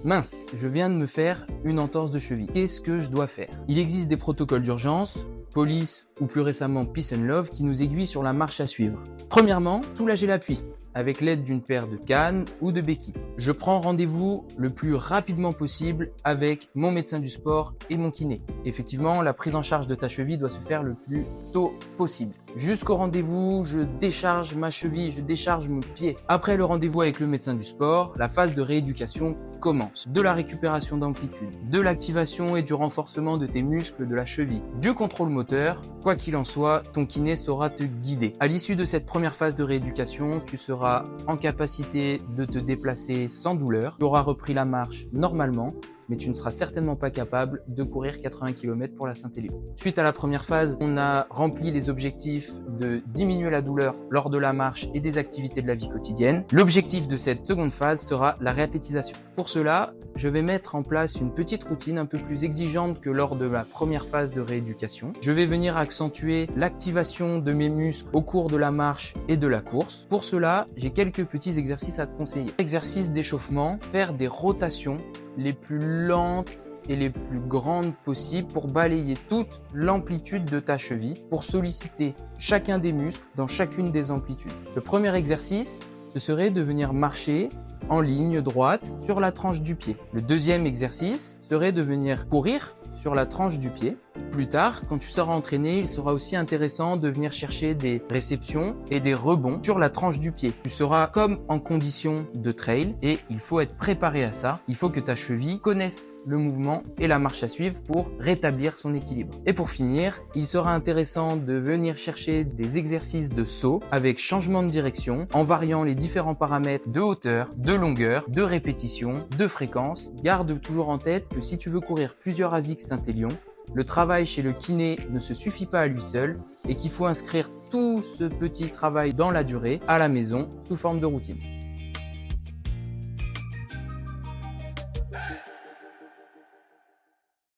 Mince, je viens de me faire une entorse de cheville. Qu'est-ce que je dois faire? Il existe des protocoles d'urgence, police ou plus récemment Peace and Love qui nous aiguillent sur la marche à suivre. Premièrement, soulager l'appui avec l'aide d'une paire de cannes ou de béquilles. Je prends rendez-vous le plus rapidement possible avec mon médecin du sport et mon kiné. Effectivement, la prise en charge de ta cheville doit se faire le plus tôt possible. Jusqu'au rendez-vous, je décharge ma cheville, je décharge mon pied. Après le rendez-vous avec le médecin du sport, la phase de rééducation commence. De la récupération d'amplitude, de l'activation et du renforcement de tes muscles de la cheville, du contrôle moteur. Quoi qu'il en soit, ton kiné saura te guider. À l'issue de cette première phase de rééducation, tu seras en capacité de te déplacer sans douleur. Tu auras repris la marche normalement, mais tu ne seras certainement pas capable de courir 80 km pour la Saint-Élion. Suite à la première phase, on a rempli les objectifs de diminuer la douleur lors de la marche et des activités de la vie quotidienne. L'objectif de cette seconde phase sera la réathlétisation. Pour cela, je vais mettre en place une petite routine un peu plus exigeante que lors de la première phase de rééducation. Je vais venir accentuer l'activation de mes muscles au cours de la marche et de la course. Pour cela, j'ai quelques petits exercices à te conseiller. Exercice d'échauffement, faire des rotations les plus lentes et les plus grandes possibles pour balayer toute l'amplitude de ta cheville, pour solliciter chacun des muscles dans chacune des amplitudes. Le premier exercice, ce serait de venir marcher en ligne droite sur la tranche du pied. Le deuxième exercice serait de venir courir sur la tranche du pied. Plus tard, quand tu seras entraîné, il sera aussi intéressant de venir chercher des réceptions et des rebonds sur la tranche du pied. Tu seras comme en condition de trail et il faut être préparé à ça. Il faut que ta cheville connaisse le mouvement et la marche à suivre pour rétablir son équilibre. Et pour finir, il sera intéressant de venir chercher des exercices de saut avec changement de direction en variant les différents paramètres de hauteur, de longueur, de répétition, de fréquence. Garde toujours en tête que si tu veux courir plusieurs ASICS Saint-Élion, le travail chez le kiné ne se suffit pas à lui seul et qu'il faut inscrire tout ce petit travail dans la durée à la maison sous forme de routine.